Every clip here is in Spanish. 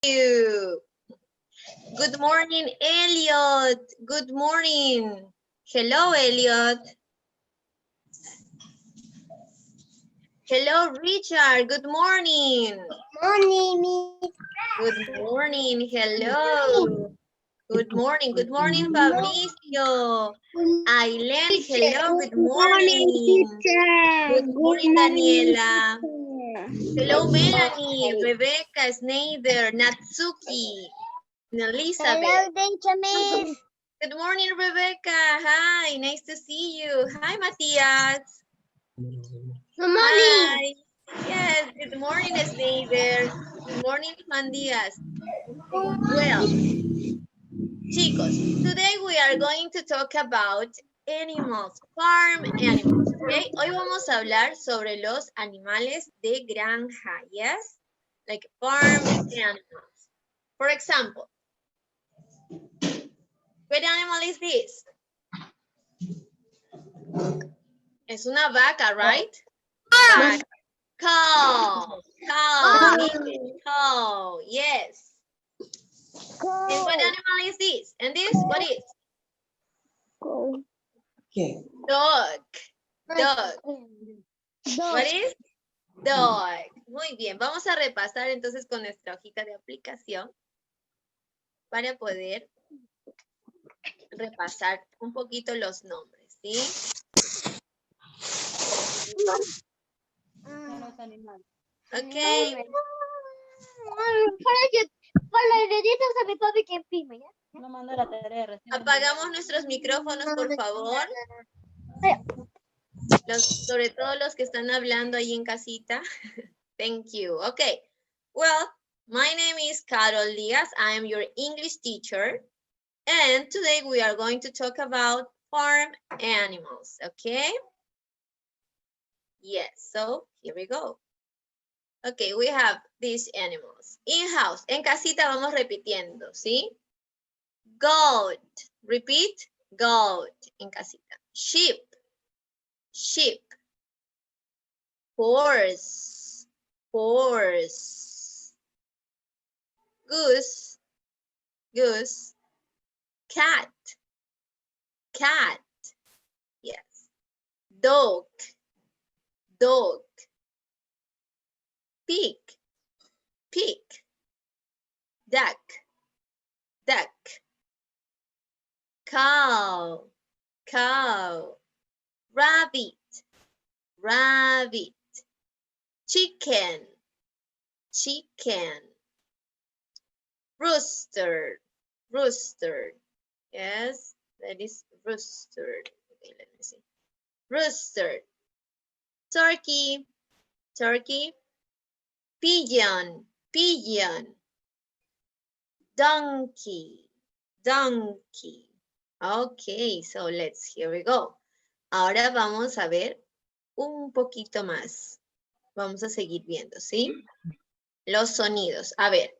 you. Good morning, Elliot. Good morning. Hello, Elliot. Hello, Richard. Good morning. Morning, Miss. Good morning. Hello. Good morning. Good morning, Fabricio. Aileen, hello. Good morning. Good morning, Daniela. Hello, Melanie, Rebecca, Snyder, Natsuki, and Elizabeth. Hello, teacher, Miss. Good morning, Rebecca. Hi, nice to see you. Hi, Matthias. Good morning. Hi. Yes, good morning, Snyder. Good morning, Juan Diaz. Well, chicos, today we are going to talk about animals, farm animals, okay? Hoy vamos a hablar sobre los animales de granja, yes? Like farm animals. For example, what animal is this? Es una vaca, right? Vaca. Cow. Cow, yes. And what animal is this? And this, what is? Dog. What is? Dog. Muy bien, vamos a repasar entonces con nuestra hojita de aplicación para poder repasar un poquito los nombres, ¿sí? Ok. Apagamos nuestros micrófonos, por favor. Sobre todo los que están hablando ahí en casita. Thank you. Okay. Well, my name is Karol Diaz. I am your English teacher. And today we are going to talk about farm animals. Okay? Yes. So here we go. Okay, we have these animals. In-house. En casita vamos repitiendo, ¿sí? Goat. Repeat. Goat. En casita. Sheep. Sheep. Horse. Horse. Goose. Goose. Cat. Cat. Yes. Dog. Dog. Pig. Pig. Duck. Duck. Cow. Cow. Rabbit. Rabbit. Chicken. Chicken. Rooster. Rooster. Yes, that is rooster. Okay, let me see. Rooster. Turkey. Turkey. Pigeon. Pigeon. Donkey. Donkey. Okay, so here we go. Ahora vamos a ver un poquito más. Vamos a seguir viendo, ¿sí? Los sonidos. A ver,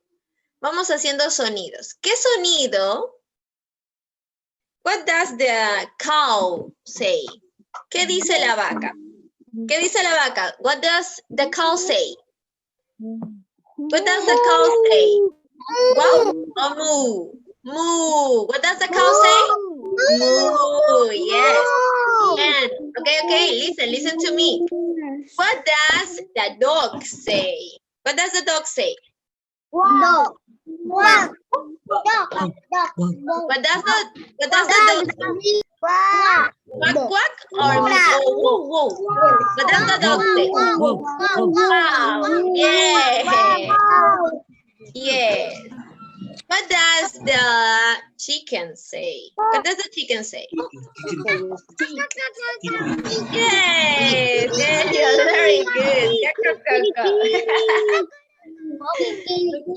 vamos haciendo sonidos. ¿Qué sonido? What does the cow say? ¿Qué dice la vaca? ¿Qué dice la vaca? What does the cow say? What does the cow say? Wow or moo? Moo. What does the cow say? Moo. Yes. And okay, listen to me. What does the dog say? What does the dog say? Dog. Quack. What does the dog say? Quack. Quack quack or woo woo? What does the dog say? Wow. Yeah. Yes. What does the chicken say? What does the chicken say? Yes, very good.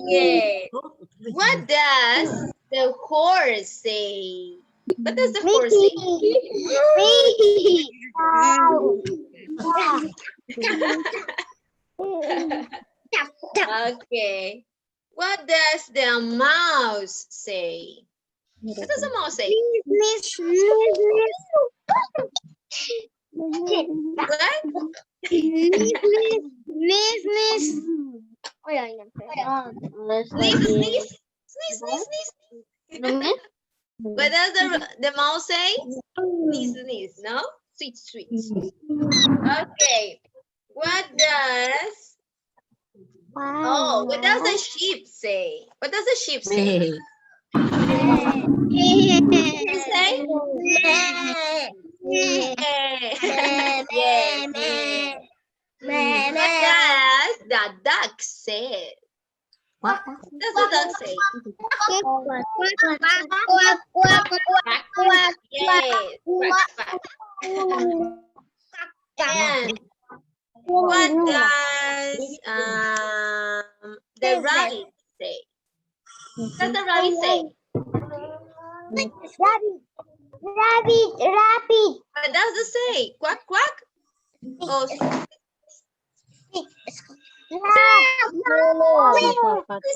Yes. What does the horse say? What does the horse say? Okay. What does the mouse say? What does the mouse say? What? Sneeze, sneeze, sneeze, sneeze, sneeze. What does the mouse say? Sneeze, sneeze, no? Sweet, sweet. Okay. What does what does the sheep say? What does the sheep say? Say? Yes. What does the duck say? What does the duck say? Yes. Quack, quack. And what does the rabbit say? What does the rabbit say? Rabbit. What does it say? Quack, quack? Oh,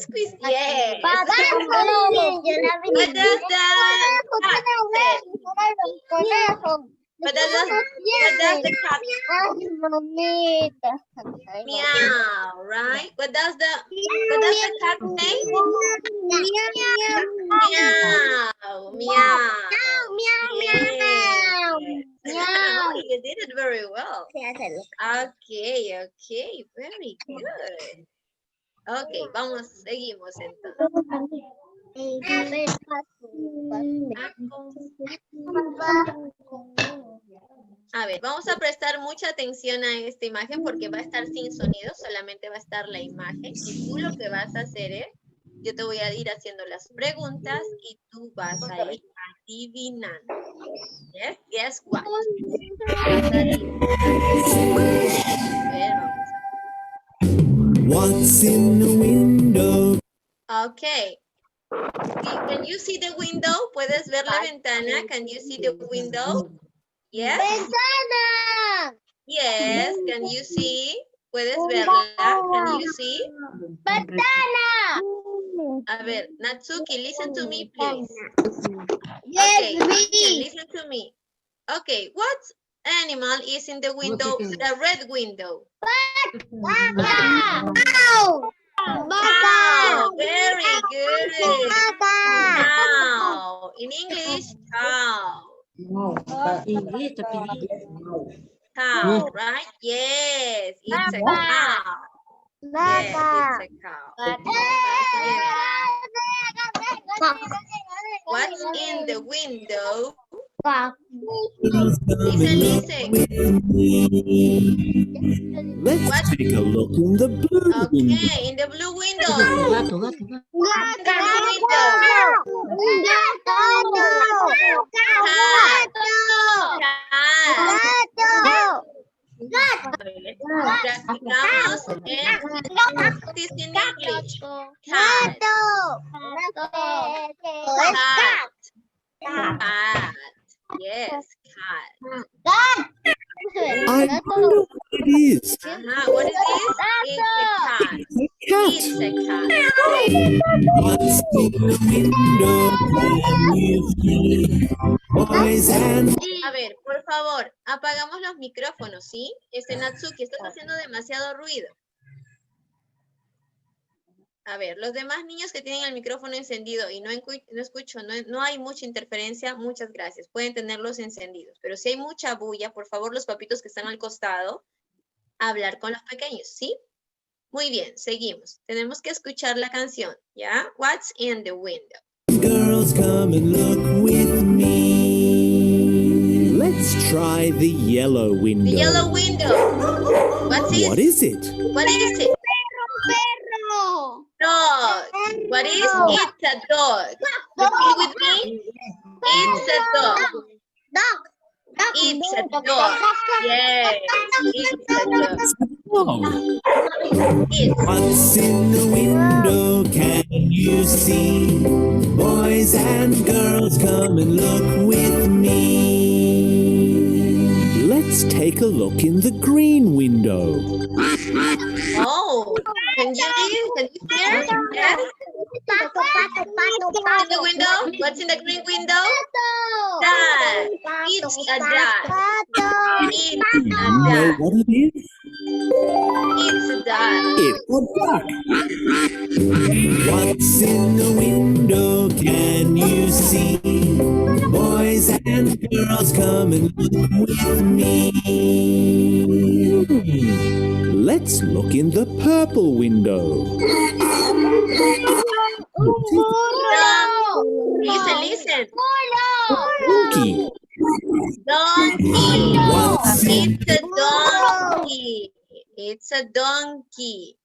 squeeze. Yes. What does the cat say? What does the cat meow, right? What does the cat say? Meow, meow. Oh, you did it very well. Okay, very good. Okay, seguimos entonces. A ver, vamos a prestar mucha atención a esta imagen porque va a estar sin sonido, solamente va a estar la imagen. Y tú lo que vas a hacer es, yo te voy a ir haciendo las preguntas y tú vas a ir adivinando. Yes, guess what? Vas a adivinar. A ver, vamos. What's in the window? Okay. Can you see the window? ¿Puedes ver la ventana? Can you see the window? Yes. Yes. Can you see? ¿Puedes verla? Can you see? A ver, Natsuki, listen to me, please. Okay, listen to me. Okay, what animal is in the window, the red window? Cow. Very good. Cow. In English, cow. Cow, right? Yes, it's a cow. Yes, it's a cow. What's in the window? Listen. Let's take a look in the blue window. Okay, in the blue window. In the blue window. Practicamos practice in English. Cat. Cat. Yes, cat. I wonder what it is. What is this? It's a cat. It's a cat. What's in the window? Can you see? Boys and A ver, por favor, apagamos los micrófonos, ¿sí? Natsuki, estás haciendo demasiado ruido. A ver, los demás niños que tienen el micrófono encendido y no escucho, no hay mucha interferencia, muchas gracias. Pueden tenerlos encendidos. Pero si hay mucha bulla, por favor, los papitos que están al costado, hablar con los pequeños, ¿sí? Muy bien, seguimos. Tenemos que escuchar la canción, ¿ya? What's in the window? girls, come and look with me. Let's try the yellow window. The yellow window. What's it? What is it? What is it? Dog. What is? It's a dog. Repeat with me. It's a dog. It's a dog. Yes, it's a dog. Oh, It's. what's in the window? Can you see? Boys and girls, come and look with me. Let's take a look in the green window. Oh, can you hear? Can you hear? Yes. In the window? What's in the green window? Dad. It's a dad. It's a You know dad. what it is? It's a duck. It's a duck. What's in the window? Can you see? Boys and girls, come and look with me. Let's look in the purple window. Listen, listen. Donkey. Donkey. What's in It's a donkey. It's a donkey.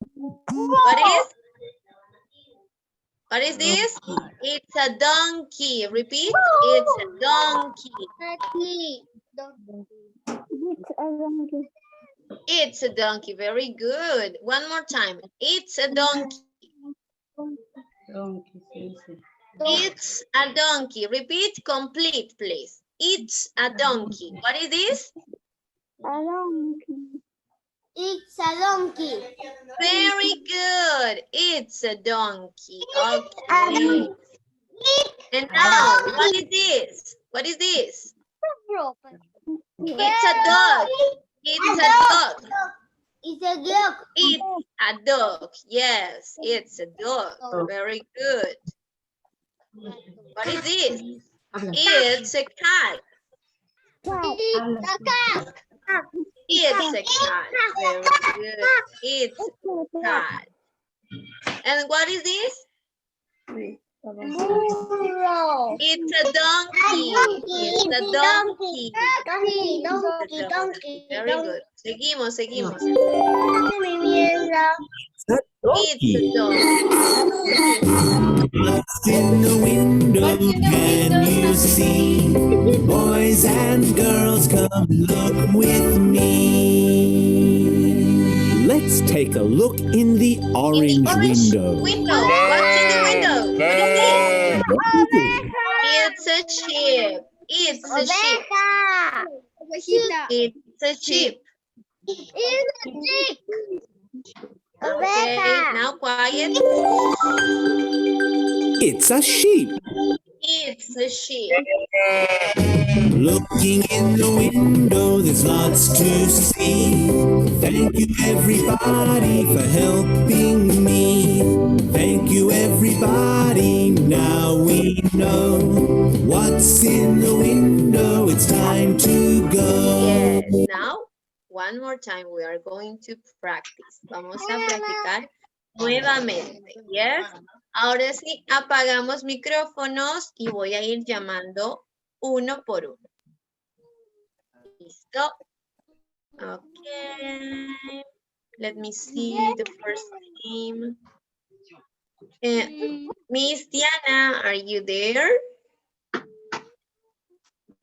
What is this? It's a donkey. Repeat. It's a donkey. It's a donkey. Very good. One more time. It's a donkey. It's a donkey. Repeat complete, please. It's a donkey. What is this? It's a donkey. Very good. It's a donkey. Okay. And now, what is this? What is this? It's a dog. It's a dog. It's a dog. It's a dog. Yes, it's a dog. Very good. What is this? It's a cat. It's a cat. It's a cat. Very good. It's a cat. And what is this? Burro. It's a donkey. It's a donkey. Donkey. Very good. Seguimos. It's It's a donkey. What's in the window? Can you see? Boys and girls, come look with me. Let's take a look in the orange window. Window. What's in the window? What is this? It's a sheep. It's a sheep. It's a sheep. Okay, now quiet. It's a sheep. It's a sheep. Looking in the window, there's lots to see. Thank you, everybody, for helping me. Thank you, everybody. Now we know what's in the window. It's time to go. Yes. Now, one more time, we are going to practice. Vamos a practicar nuevamente. Yes. Ahora sí, apagamos micrófonos y voy a ir llamando uno por uno. Listo. Okay. Let me see the first name. Miss Diana, are you there?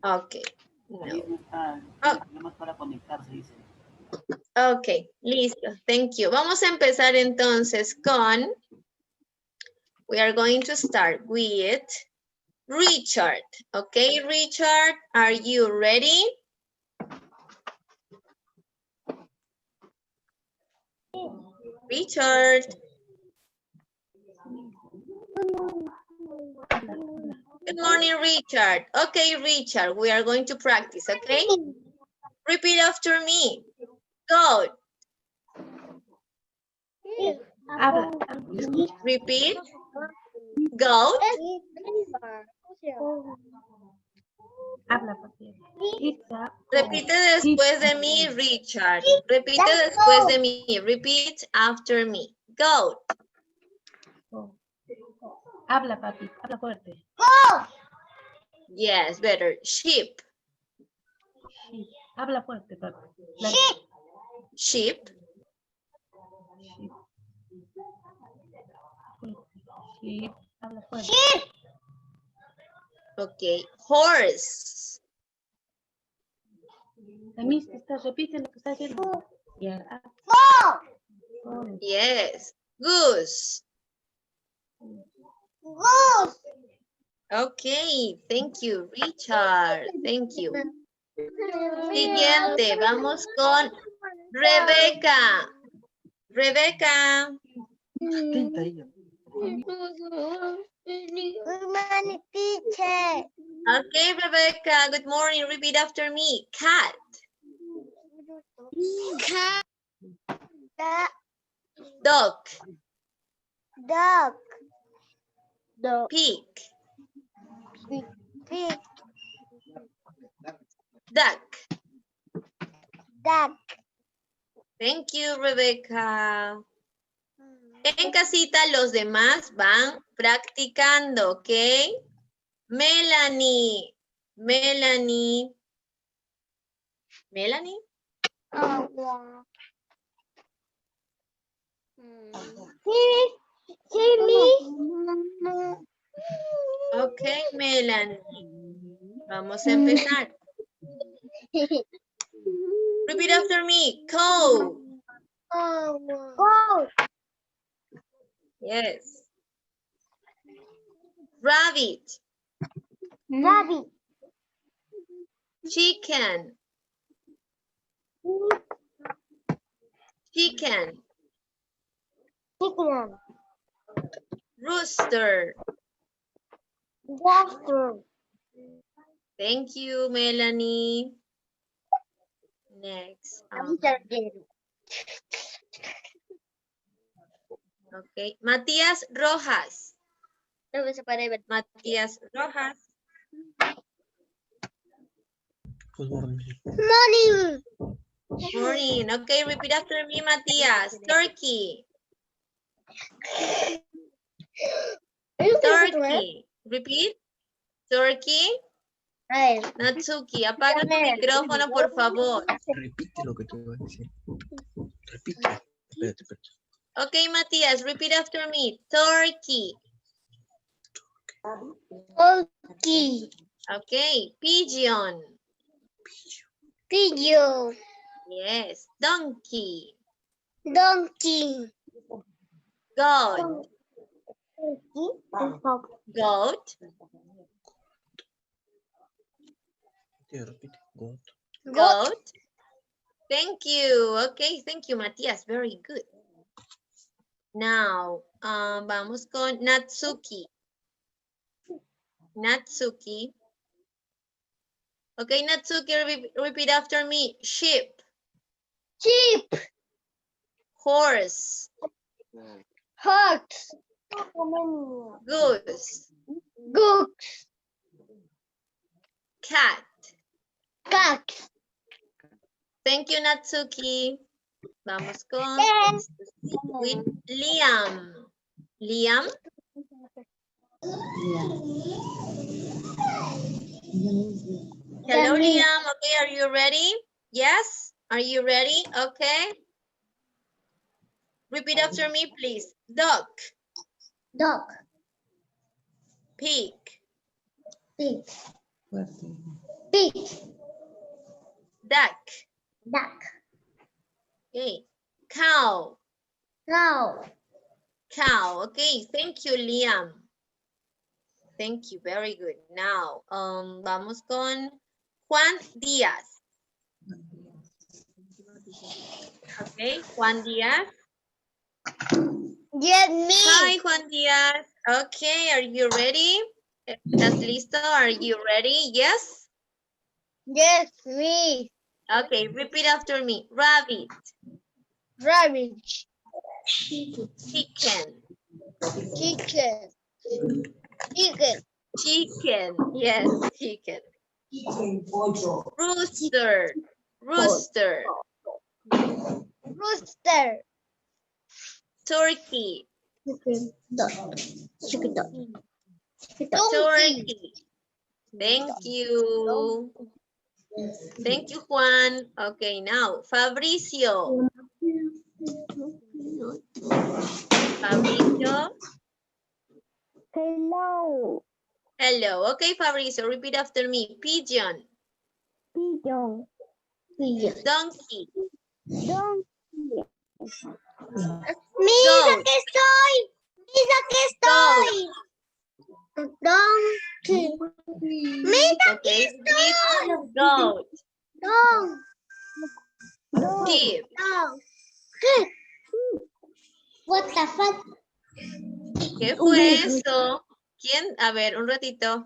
Okay. No. Oh. Ok, listo. Thank you. Vamos a empezar entonces con... We are going to start with Richard. Okay, Richard, are you ready? Richard. Good morning, Richard. Okay, Richard, we are going to practice, okay? Repeat after me. Go. Repeat. Goat. Repite después de mí, Richard. Repite después de mí. Repeat after me. Goat. Habla, papi. Habla fuerte. Yes, better. Sheep. Habla fuerte, papi. Sheep. Sheep. Habla fuerte. Okay. Horse. Miss, repite lo que está haciendo. Yeah. Yes. Goose. Okay, thank you, Richard. Thank you. Siguiente, vamos con Rebeca. Rebeca. Okay, Rebecca, good morning. Repeat after me. Cat. Dog. Dog. Pig. Pig. Duck. Duck. Thank you, Rebecca. En casita los demás van practicando, ¿ok? Melanie. Melanie. Melanie. Ok, Melanie. Vamos a empezar. Repeat after me. Cow. Go. Yes. Rabbit. Rabbit. Chicken. Chicken. Chicken. Rooster. Rooster. Thank you, Melanie. Next. Okay. Matías Rojas. Matías Rojas. Morning. Morning. Okay, repeat after me, Matías. Turkey. Turkey. Repeat. Turkey. Natsuki, apaga tu micrófono, por favor. Repite lo que te voy a decir. Repite. Espérate. Okay, Matías, repeat after me. Turkey. Turkey. Okay, pigeon. Pigeon. Yes, donkey. Donkey. Goat. Goat. Repite. Goat. Goat. Thank you. Okay, thank you, Matías. Very good. Now, vamos con Natsuki. Natsuki. Okay, Natsuki, repeat after me. Sheep. Sheep. Horse. Horse. Goose. Goose. Cat. Cat. Thank you, Natsuki. Vamos con with Liam. Liam. Hello, Liam. Okay, are you ready? Yes? Are you ready? Okay. Repeat after me, please. Duck. Dog. Pig. Pig. Pig. Duck. Duck. Okay. Cow. Cow. Cow. Okay, thank you, Liam. Thank you, very good. Now, vamos con Juan Diaz. Okay, Juan Diaz. Yes, me. Hi, Juan Diaz. Okay, are you ready? ¿Estás listo? Are you ready? Yes? Yes, me. Okay, repeat after me. Rabbit. Rabbit. Chicken. Chicken. Chicken. Chicken. Yes, chicken. Rooster. Rooster. Rooster. Turkey. Chicken. Dog. Chicken dog. Turkey. Thank you. Thank you, Juan. Okay, now, Fabricio. Fabricio. Hello. Hello. Okay, Fabricio, repeat after me. Pigeon. Pigeon. Pigeon. Donkey. Donkey. Goat. que estoy. Mira que estoy. Donkey. Mira Okay, repeat. Goat. Sheep. What the fuck? ¿Qué fue eso? ¿Quién? A ver, un ratito.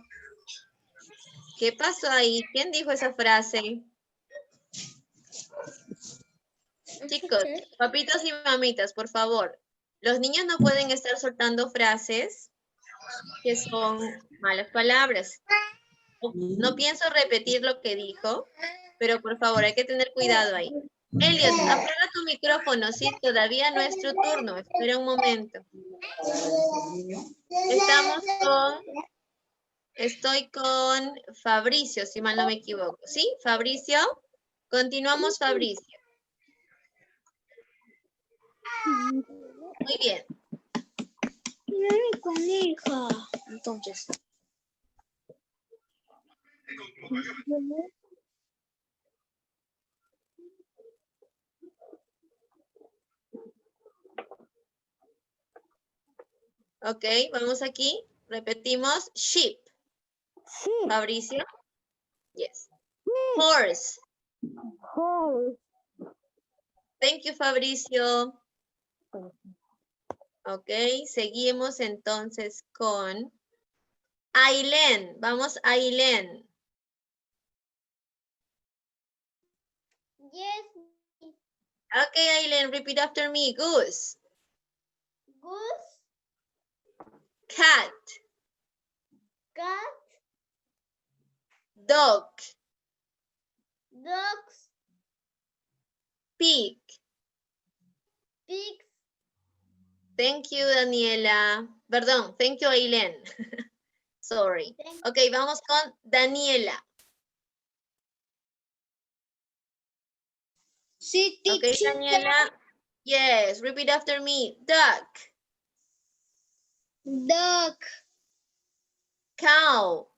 ¿Qué pasó ahí? ¿Quién dijo esa frase? Chicos, papitos y mamitas, por favor. Los niños no pueden estar soltando frases que son malas palabras. No pienso repetir lo que dijo, pero por favor hay que tener cuidado ahí. Elliot, apaga tu micrófono, sí, todavía no es tu turno. Espera un momento. Estoy con Fabricio, si mal no me equivoco. ¿Sí, Fabricio? Continuamos, Fabricio. Muy bien. Mi coneja. Entonces. Ok, vamos aquí. Repetimos. Sheep. Fabricio. Yes. Horse. Horse. Thank you, Fabricio. Ok, seguimos entonces con Ailén. Vamos, Ailén. Yes. Ok, Ailén, repeat after me. Goose. Goose. Cat. Cat. Dog. Dogs. Pig. Pigs. Thank you, Daniela. Perdón, thank you, Ailén. Sorry. Ok, vamos con Daniela. Sí, Ok, Daniela. Yes, repeat after me. Duck. Dog. Cow.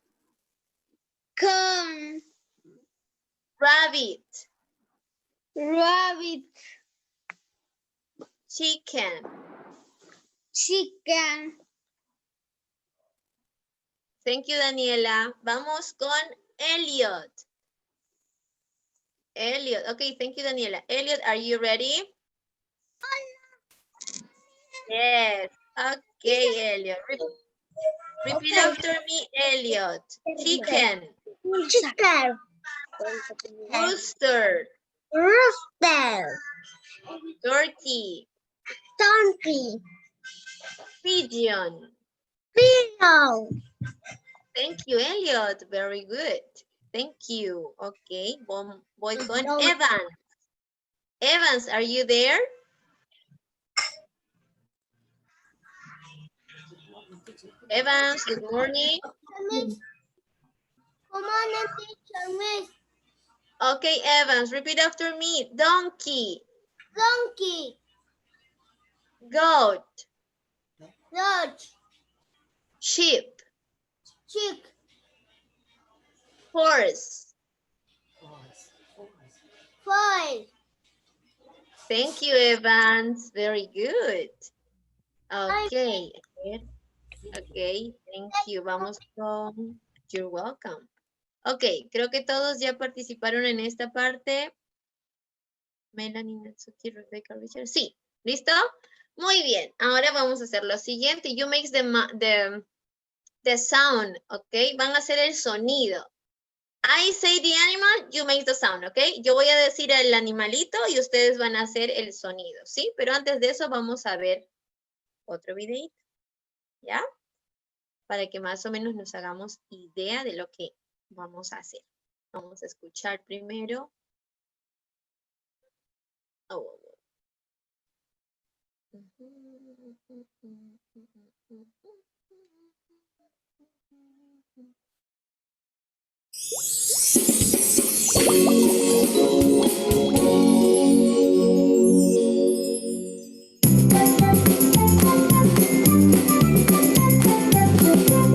Corn. Rabbit. Rabbit. Chicken. Chicken. Thank you, Daniela. Vamos con Elliot. Elliot. Okay, thank you, Daniela. Elliot, are you ready? Yes. Okay, Elliot. Repeat after me, Elliot. Chicken. Chicken. Rooster. Rooster. Turkey. Donkey. Pigeon. Pillow. Thank you, Elliot. Very good. Thank you. Okay, voy con Evans. Evans, are you there? Evans, good morning. Come on, teacher, miss. Okay, Evans, repeat after me. Donkey. Donkey. Goat. Dog. Sheep. Chick. Horse. Foil. Thank you, Evans. Very good. Okay. Okay, thank you. Vamos con... You're welcome. Ok, creo que todos ya participaron en esta parte. Melanie, Natsuki, Rebecca, Richard. Sí, ¿listo? Muy bien. Ahora vamos a hacer lo siguiente. You make the sound, ok. Van a hacer el sonido. I say the animal, you make the sound, ok. Yo voy a decir el animalito y ustedes van a hacer el sonido, ¿sí? Pero antes de eso vamos a ver otro videito, ¿ya? Para que más o menos nos hagamos idea de lo que vamos a hacer. Vamos a escuchar primero. Oh.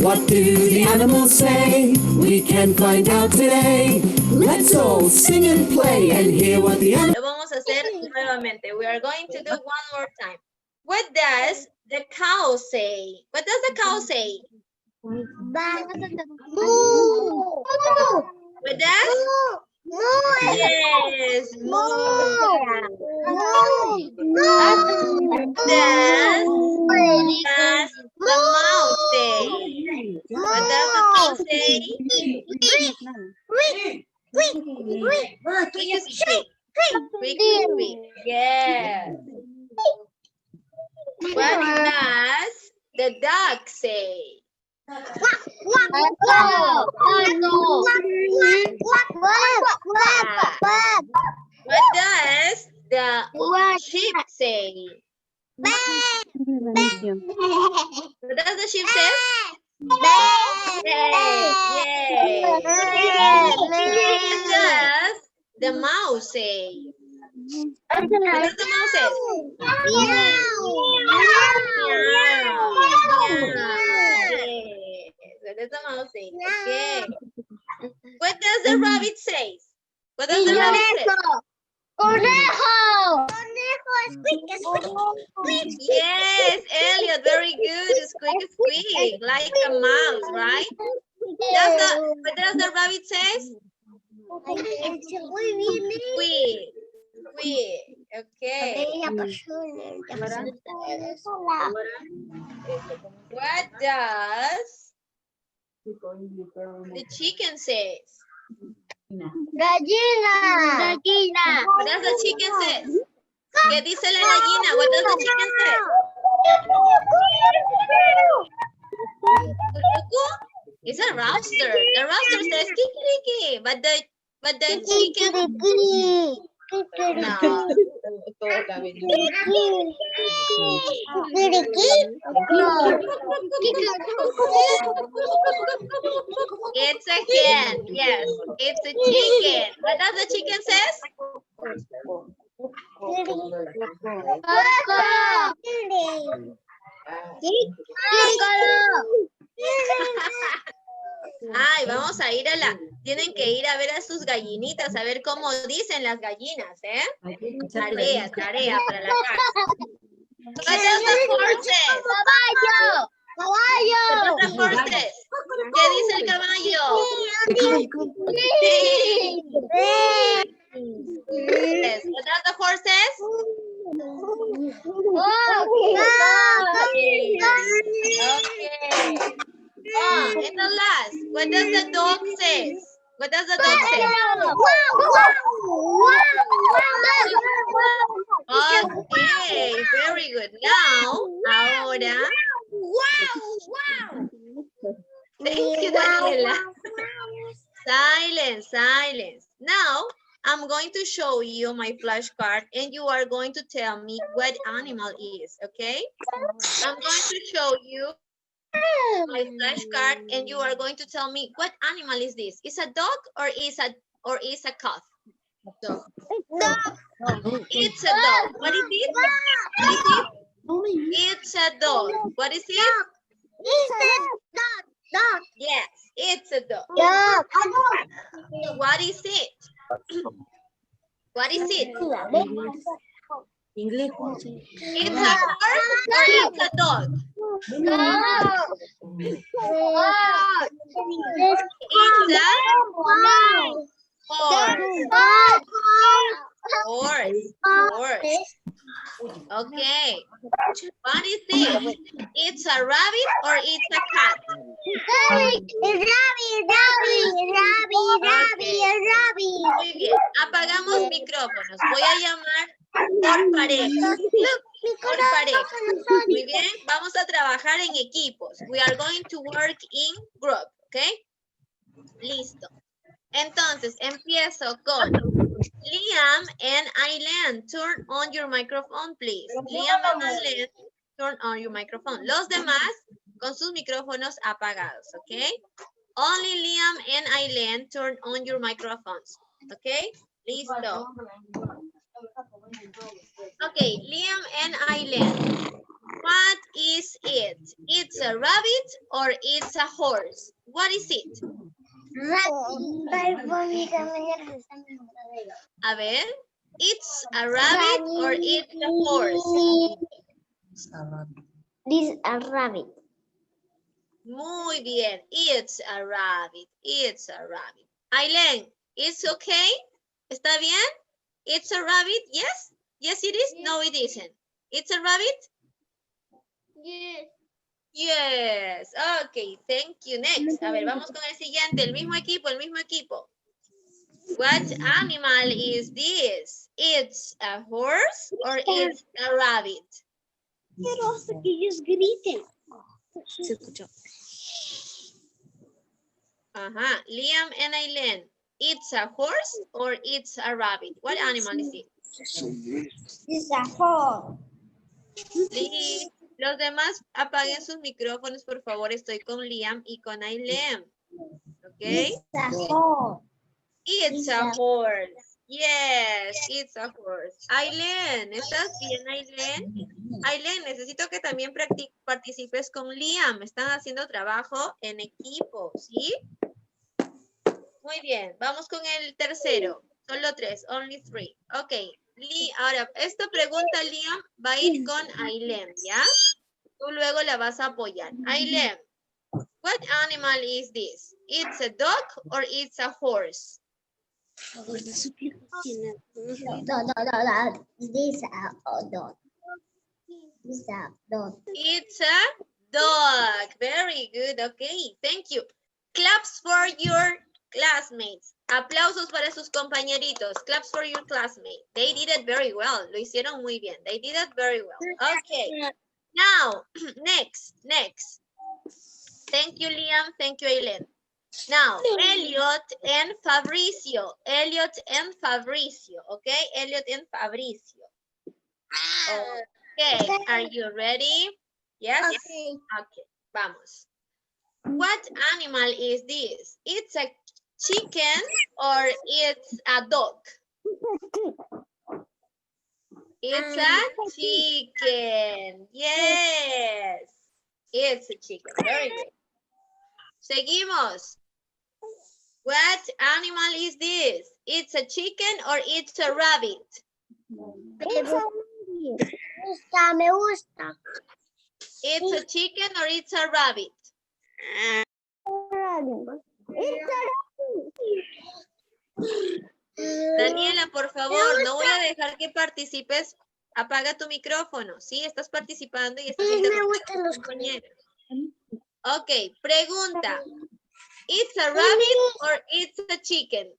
What do the animals say? We can find out today. Let's all sing and play and hear what the animals... Lo vamos a hacer nuevamente. We are going to do one more time. What does the cow say? What does the cow say? Moo. What does? Moo. Yes, moo. Moo. What does the mouse say? What does the mouse say? What does it say? Squeak, squeak. Yes. What does the dog say? What does the sheep say? What does the sheep say? Yes. What does the mouse say? What does the mouse say? Meow. Yes. What does the mouse say? Okay. What does the rabbit say? What does the rabbit say? Correo. Yes, Elliot, very good. Squeak, squeak, like a mouse, right? What does the rabbit say? Squeak, squeak. Okay. What does the chicken say? Gallina. What does the chicken say? ¿Qué dice la gallina? What does the chicken say? It's a rooster. The rooster says kikiriki, but the chicken. No. It's a hen. Yes, it's a chicken. What does the chicken says? Ay, vamos a ir a tienen que ir a ver a sus gallinitas, a ver cómo dicen las gallinas, ¿eh? Tarea para la casa. What does the horse say? Caballo. What does the horse say? ¿Qué dice el caballo? Yes. What does the horse say? Okay. Oh, and the last. What does the dog say? What does the dog say? Okay, very good. Now, ahora. Thank you, Daniela. Silence. Now, I'm going to show you my flashcard and you are going to tell me what animal is, okay? I'm going to show you my flashcard and you are going to tell me what animal is this? Is a dog or is a cat? Dog. It's a dog. What is it? It's a dog. What is it? Dog. Yes, it's a dog. What is it? What is it? Inglés. It's a horse or it's a dog? It's a horse. Okay. What is it? It's a rabbit or it's a cat? Muy bien. Apagamos micrófonos. Voy a llamar por pareja. Por pareja. Muy bien. Vamos a trabajar en equipos. We are going to work in group. ¿Ok? Listo. Entonces, empiezo con Liam and Aileen. Turn on your microphone, please. Liam and Aileen, turn on your microphone. Los demás con sus micrófonos apagados, ¿ok? Only Liam and Aileen, turn on your microphones, ¿ok? Listo. Ok, Liam and Aileen. What is it? It's a rabbit or it's a horse? What is it? A ver, it's a rabbit or it's a horse? This is a rabbit. Muy bien, it's a rabbit, it's a rabbit. Aileen, it's okay? ¿Está bien? It's a rabbit, yes? Yes it is? No it isn't. It's a rabbit? Yes. Yes, ok, thank you. Next, a ver, vamos con el siguiente, el mismo equipo. What animal is this? It's a horse or it's a rabbit? Pero hasta que ellos griten. Se escuchó. Liam and Aileen. It's a horse or it's a rabbit? What animal is it? It's a horse. Sí. Los demás apaguen sus micrófonos, por favor. Estoy con Liam y con Aileen. ¿Ok? It's a horse. It's a horse. Yes, it's a horse. Aileen, ¿estás bien, Aileen? Aileen, necesito que también participes con Liam. Están haciendo trabajo en equipo, ¿sí? Muy bien, vamos con el tercero. Solo 3, only 3. Ok, ahora, esta pregunta, Liam, va a ir con Aileen, ¿ya? Tú luego la vas a apoyar. Aileen, what animal is this? It's a dog or it's a horse? No. This is a dog. This is a dog. It's a dog. Very good. Okay, thank you. Claps for your classmates. Aplausos para sus compañeritos. Claps for your classmates. They did it very well. Lo hicieron muy bien. They did it very well. Okay. Now, next. Thank you, Liam. Thank you, Aileen. Now, Elliot and Fabricio. Okay? Elliot and Fabricio. Okay, are you ready? Yes? Okay, vamos. What animal is this? It's a chicken or it's a dog? It's a chicken. Yes. It's a chicken. Very good. Seguimos. What animal is this? It's a chicken or it's a rabbit? Me gusta. It's a chicken or it's a rabbit? Daniela, por favor, no voy a dejar que participes. Apaga tu micrófono. Sí, estás participando y estás interrumpiendo a tus compañeros. Ok, pregunta. It's a rabbit or it's a chicken?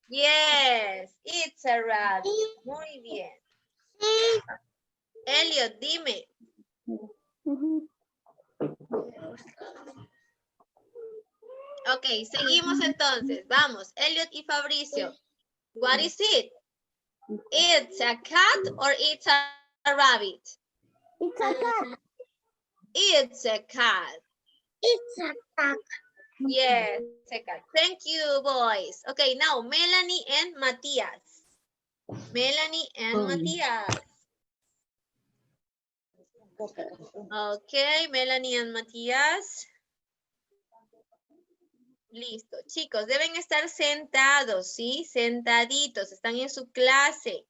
Yes, it's a rabbit. Muy bien. Elliot, dime. Ok, seguimos entonces. Vamos, Elliot y Fabricio. What is it? It's a cat or it's a rabbit? It's a cat. It's a cat. It's a cat. Yes, it's a cat. Thank you, boys. Okay, now Melanie and Matías. Melanie and Matías. Okay, Melanie and Matías. Listo. Chicos, deben estar sentados, ¿sí? Sentaditos, están en su clase.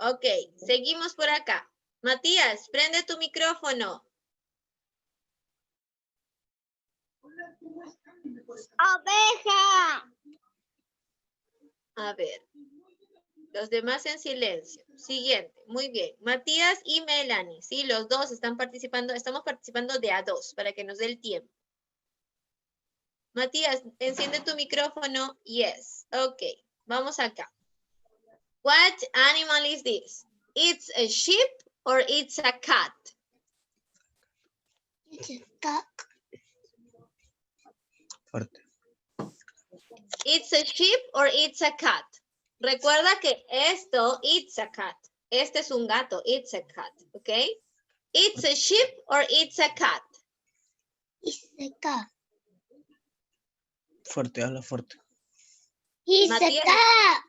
Ok, seguimos por acá. Matías, prende tu micrófono. Oveja. A ver. Los demás en silencio. Siguiente. Muy bien. Matías y Melanie, ¿sí? Los dos están participando. Estamos participando de a dos para que nos dé el tiempo. Matías, enciende tu micrófono. Yes. Ok. Vamos acá. What animal is this? It's a sheep or it's a cat? It's a cat. Fuerte. It's a sheep or it's a cat? Recuerda que esto, it's a cat. Este es un gato, it's a cat, ¿ok? It's a sheep or it's a cat? It's a cat. Fuerte, habla fuerte. It's a Matías. cat.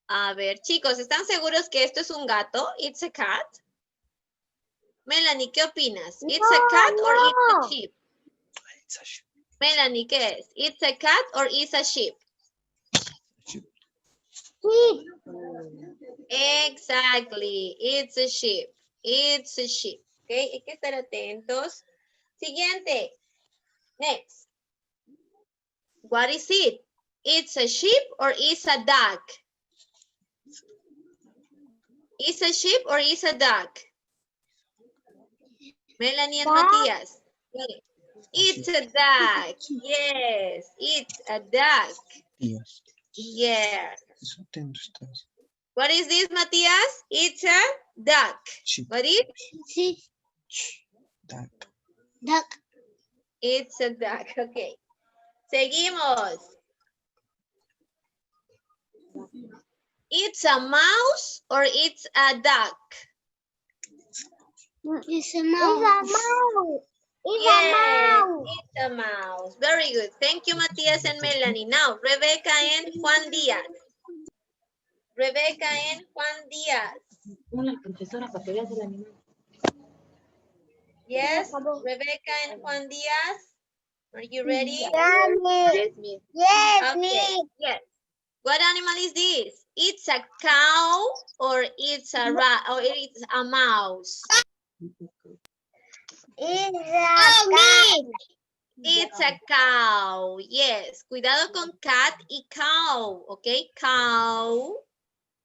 A ver, chicos, ¿están seguros que esto es un gato? It's a cat. Melanie, ¿qué opinas? It's a cat or it's a sheep? It's a sheep. Melanie, ¿qué es? It's a cat or it's a sheep? Sheep. Sheep. Exactly, it's a sheep. It's a sheep. ¿Ok? Hay que estar atentos. Siguiente. Next. What is it? It's a sheep or it's a duck? It's a sheep or it's a duck? Melanie and Duck. Matías. It's a duck. Yes, it's a duck. Diaz. Yeah. Eso atento estás. What is this, Matías? It's a duck. Sí. What is? Sí. Duck. Duck. It's a duck. Okay. Seguimos. It's a mouse or it's a duck? It's a mouse. It's a mouse. It's a mouse. Very good. Thank you, Matías and Melanie. Now, Rebecca and Juan Díaz. Rebecca and Juan Díaz. Una profesora para que veas el animal. Yes, Rebecca and Juan Díaz. Are you ready? Yes, miss. Yes, Okay. me. Yes. What animal is this? It's a cow or it's a rat or it's a mouse? It's a cat. It's a cow. Yes. Cuidado con cat y cow. Okay. Cow.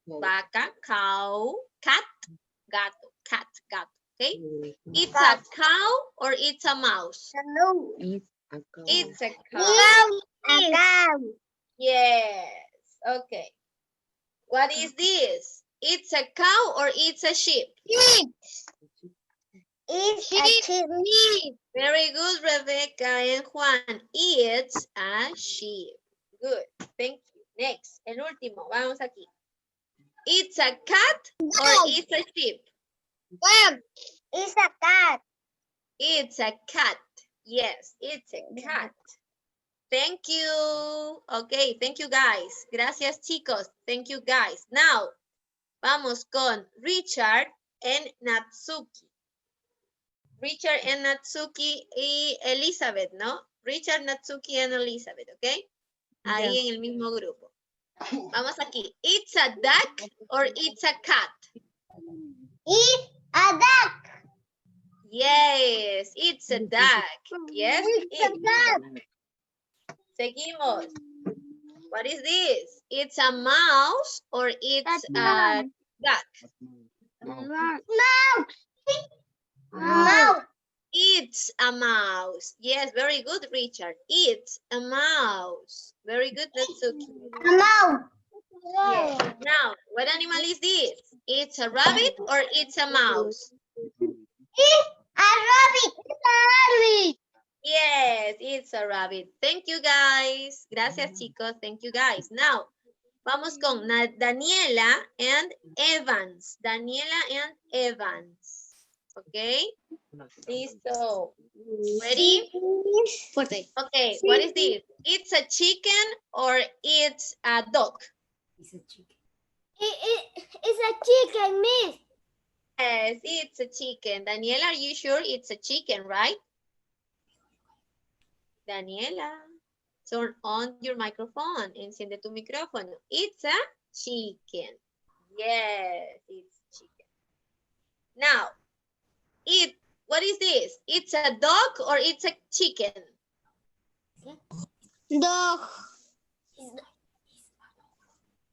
Vaca. Cow. Cat. Gato. Cat. Gato. Okay. It's a cow or it's a mouse? No. It's a cow. It's a cow. A cow. Yes. Okay. What is this? It's a cow or it's a sheep? It's a sheep. Very good, Rebecca and Juan. It's a sheep. Good. Thank you. Next. El último. Vamos aquí. It's a cat or it's a sheep? It's a cat. It's a cat. Yes, it's a cat. Thank you. Okay, thank you guys. Gracias, chicos. Thank you guys. Now, vamos con Richard and Natsuki. Richard and Natsuki y Elizabeth, ¿no? Richard, Natsuki and Elizabeth, ¿ok? Ahí en el mismo grupo. Vamos aquí. It's a duck or it's a cat? It's a duck. Yes, it's a duck. Yes, It's a duck. Seguimos. What is this? It's a mouse or it's a duck? Mouse. Mouse. It's a mouse. Yes, very good, Richard. It's a mouse. Very good, Natsuki. Mouse. Yes. Now, what animal is this? It's a rabbit or it's a mouse? It's a rabbit. It's a rabbit. Yes, it's a rabbit. Thank you, guys. Gracias, chicos. Thank you, guys. Now, vamos con Daniela and Evans. Daniela and Evans. Okay? Listo. Ready? Okay, what is this? It's a chicken or it's a dog? It's a chicken, miss. Yes, it's a chicken. Daniela, are you sure it's a chicken, right? Daniela, turn on your microphone. Enciende tu micrófono. It's a chicken. Yes, it's chicken. Now, what is this? It's a dog or it's a chicken? Dog.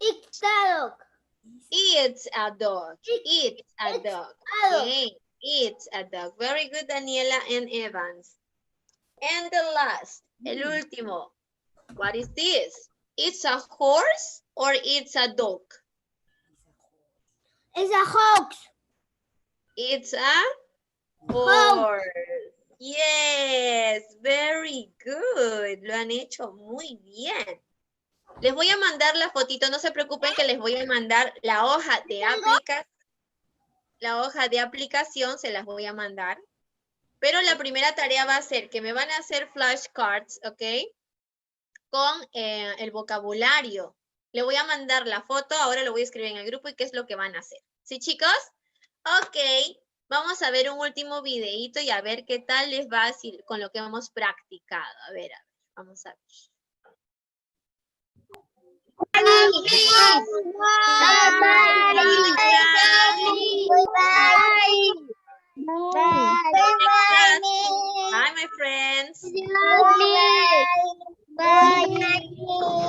It's a dog. It's a dog. It's a dog. Okay. It's a dog. Very good, Daniela and Evans. And the last, el último. What is this? It's a horse or it's a dog? It's a hoax. It's a horse. Yes, very good. Lo han hecho muy bien. Les voy a mandar la fotito, no se preocupen que les voy a mandar la hoja de aplicación, se las voy a mandar. Pero la primera tarea va a ser que me van a hacer flashcards, ¿ok? Con el vocabulario. Le voy a mandar la foto, ahora lo voy a escribir en el grupo y qué es lo que van a hacer. ¿Sí, chicos? Ok, vamos a ver un último videito y a ver qué tal les va con lo que hemos practicado. A ver, vamos a ver. Bye, my friends. Bye.